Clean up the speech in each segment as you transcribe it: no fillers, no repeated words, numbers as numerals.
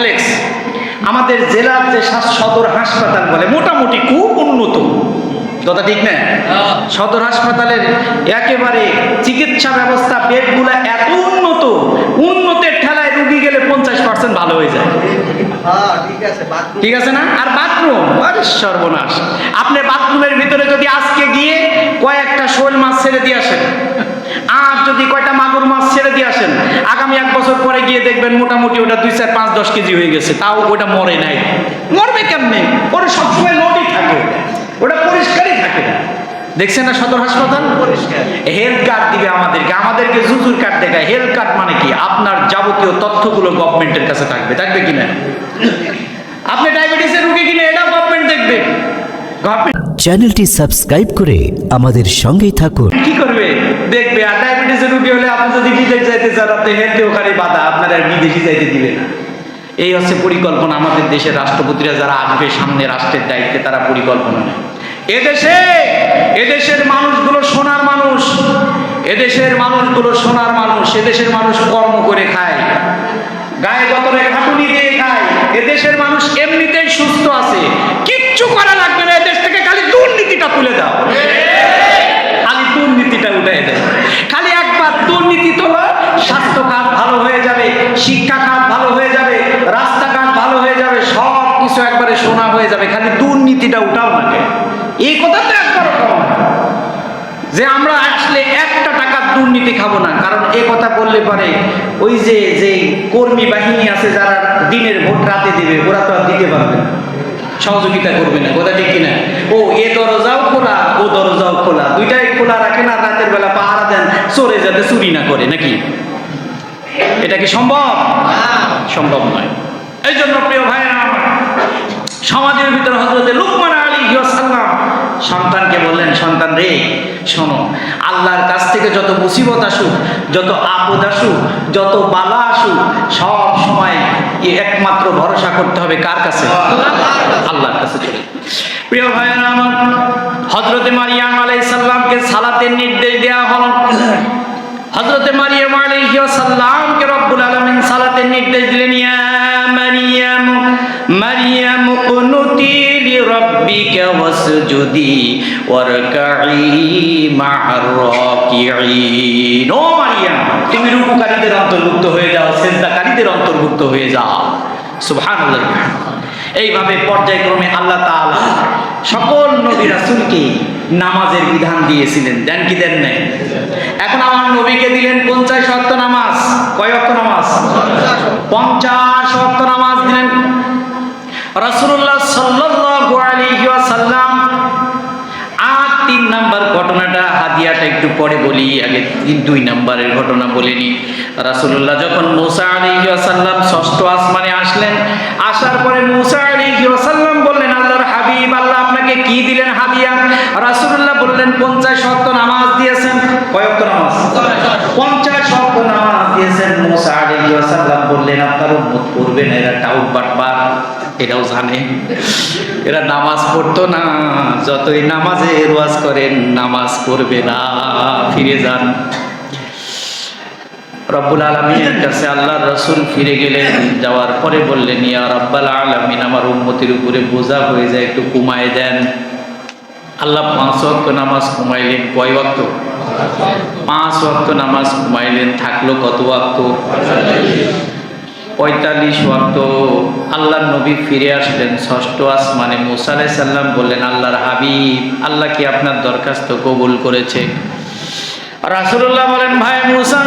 Complex, আমাদের জেলার যে সদর হাসপাতাল বলে মোটামুটি খুব উন্নত, কথা ঠিক না? সদর হাসপাতালের একেবারে চিকিৎসা ব্যবস্থা, বেডগুলো এত উন্নত, উন্নতের ঠেলায় রুগী গেলে 50% ভালো হয়ে যায়। ঠিক আছে না? আর বাথরুম, আরে সর্বনাশ! আপনি বাথরুমের ভিতরে যদি আজকে গিয়ে কয়েকটা শোল মাছ ছেড়ে দিয়ে আসেন, আর যদি কয়টা মাগুর মাছ ছেড়ে দিয়ে আসেন, আগামী 1 বছর পরে গিয়ে দেখবেন মোটামুটি ওটা 2, 4, 5, 10 কেজি হয়ে গেছে। তাও ওটা মরে নাই। মরবে কেমনে? ওটা সবসময় নদী থাকে, ওটা পরিষ্কারই থাকে না। দেখছেন না সদর হাসপাতাল পরিষ্কার? হেলথ কার্ড দিবে আমাদেরকে জুজুর কার্ড দেখায়। হেলথ কার্ড মানে কি? আপনার যাবতীয় তথ্যগুলো গভর্নমেন্টের কাছে থাকবে কিনা? আপনি ডায়াবেটিসের রোগী কিনে এটা গভর্নমেন্ট দেখবে। চ্যানেলটি সাবস্ক্রাইব করে আমাদের সঙ্গেই থাকুন। কি করবে? দেখবে। আর ডায়াবেটিসের রোগী হলে আপনি যদি বিদেশ যাইতে চান, আপনি হেলথে ওখানে বাধা, আপনার আর বিদেশি যাইতে দিবে না। এই হচ্ছে পরিকল্পনা। আমাদের দেশের রাষ্ট্রপতিরা যারা আসবে সামনে রাষ্ট্রের দায়িত্বে, তারা পরিকল্পনা নেয়। এদেশের মানুষগুলো সোনার মানুষ, এদেশের মানুষ কর্ম করে খায়, গায়ে গতরে খাটুনি দিয়ে খায়। এদেশের মানুষ এমনিতেই সুস্থ আছে, কিচ্ছু করা লাগবে না। এদেশ থেকে খালি দুর্নীতিটা তুলে দাও, খালি দুর্নীতিটা উঠে দেয়। খালি একবার দুর্নীতি তোলো, স্বাস্থ্য খাত ভালো হয়ে যাবে, শিক্ষা খাত ভালো হয়ে যাবে, রাস্তাঘাট ভালো হয়ে যাবে, সব কিছু একবারে সোনা হয়ে যাবে। খালি দুর্নীতিটা উঠাও না। এই কথা তো একবারও কম যে আমরা আসলে একটা টাকার দুর্নীতি খাবো না। কারণ এই কথা বললে পারে ওই যে কর্মী বাহিনী আছে যারা দিনের ভোট রাতে দেবে, ওরা তো আর দিতে পারবে না, সহযোগিতা করবে না, কথা ঠিক কিনা? ও এ দরজাও খোলা, ও দরজাও খোলা, দুইটাই খোলা রাখেন আর রাতের বেলা পাহারা দেন চোরে যাতে চুরি না করে, নাকি? এটা কি সম্ভব? সম্ভব নয়। এই জন্য প্রিয় ভাইরা, সমাজের ভিতরে হযরত লুকমান আলাইহিস সালাম সন্তানকে বললেন, সন্তান রে শোনো, আল্লাহর কাছ থেকে যত মুসিবত আসুক, যত আপদ আসুক, যত বালা আসুক, সব সময় একমাত্র ভরসা করতে হবে কার কাছে? আল্লাহর কাছে। প্রিয় ভাইরা আমার, হযরত মারিয়াম আলাইহিস সালামকে সালাতের নির্দেশ দেওয়া হলো। হযরত মারিয়াম আলাইহিস সালামকে রব্বুল আলামিন সালাতের নির্দেশ দিলেন, ইয়া মারিয়াম মারিয়াম কুনুতি লিরাব্বিকা ওয়াসজুদি ওয়ারকাই মা'আর রাকিঈন। ও মারিয়াম, তুমি রুকুকারীদের অন্তর্ভুক্ত হয়ে যাও, সিজদাকারীদের অন্তর্ভুক্ত হয়ে যাও। সুবহানাল্লাহ। এইভাবে পর্যায়ক্রমে আল্লাহ তাআলা সকল নবী রাসূলকে নামাজের বিধান দিয়েছিলেন। দেন কি দেন নাই? এখন আমার নবীকে দিলেন 50 ওয়াক্ত নামাজ। কয় ওয়াক্ত নামাজ? 50 ওয়াক্ত নামাজ দিলেন। রাসূলুল্লাহ সাল্লাল্লাহু আলাইহি ওয়াসাল্লাম। আর 3 নাম্বার ঘটনাটা, হাদিয়াটা একটু পরে বলি, আগে 2 নাম্বারের ঘটনা বলে নি। রাসূলুল্লাহ যখন মুসা আলাইহি ওয়াসাল্লাম 6ষ্ঠ আসমানে আসলেন, আসার পরে মুসা আলাইহি ওয়াসাল্লাম বললেন, আল্লাহর হাবিব, আল্লাহ আপনাকে কি দিলেন হাদিয়া? রাসূলুল্লাহ বললেন 50 ওয়াক্ত নামাজ দিয়েছেন। কয় ওয়াক্ত নামাজ? 50 ওয়াক্ত নামাজ দিয়েছেন। মুসা আলাইহি ওয়াসাল্লাম বললেন, আপনার উম্মত করবে না, এরা টাউট বাটপার, এরাও জানে, এরা নামাজ পড়তো না, যতই নামাজে ওয়াজ করেন নামাজ পড়বে না, ফিরে যান। রব্বুল আলামিনের কাছে আল্লাহর রাসূল ফিরে গেলেন। যাওয়ার পরে বললেন, ইয়া রাব্বাল আলামিন, আমার উম্মতের উপরে বোঝা হয়ে যায়, একটু কমায় দেন। আল্লাহ 5 ওয়াক্ত নামাজ কমাইলেন। কয় ওয়াক্ত? 5 ওয়াক্ত নামাজ কমাইলেন। থাকলো কত ওয়াক্ত? 45 ওয়াক্ত। আল্লাহর নবী ফিরে আসলেন 6ষ্ঠ আসমানে। মুসা আলাইহিস সালাম বললেন, আল্লাহর হাবিব, আল্লাহ কি আপনার দরখাস্ত কবুল করেছে? রাসূলুল্লাহ বলেন, ভাই মুসা,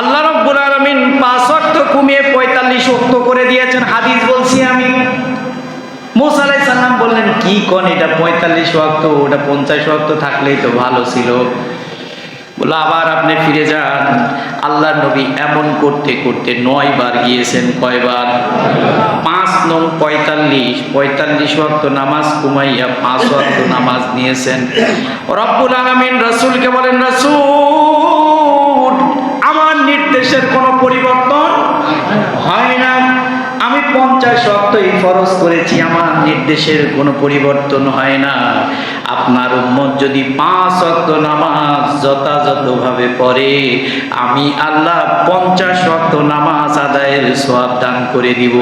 আল্লাহ রাব্বুল আলামিন 5 ওয়াক্ত কমিয়ে 45 ওয়াক্ত করে দিয়েছেন, হাদিস বলছি আমি। মুসা আলাইহিস সালাম বললেন, কি কোন, এটা 45 ওয়াক্ত, ওটা 50 ওয়াক্ত থাকলেই তো ভালো ছিল। বলে, আবার আপনি ফিরে যান। আল্লাহর নবী এমন করতে করতে 9 বার গিয়েছেন। কয়বার? 5 নং 45 ওয়াক্ত নামাজ কমাইয়া 5 ওয়াক্ত নামাজ নিয়েছেন। রব্বুল আলামিন রাসূলকে বলেন, রাসূল, আমার নির্দেশের কোনো পরিবর্তন হয় না। আমি 50 ওয়াক্তই ফরজ করেছি, আমার নির্দেশের কোনো পরিবর্তন হয় না। আপনার উম্মত যদি 5 ওয়াক্ত নামাজ যথাযথভাবে পড়ে, আমি আল্লাহ 50 ওয়াক্ত নামাজ আদায়ের সওয়াব দান করে দিব।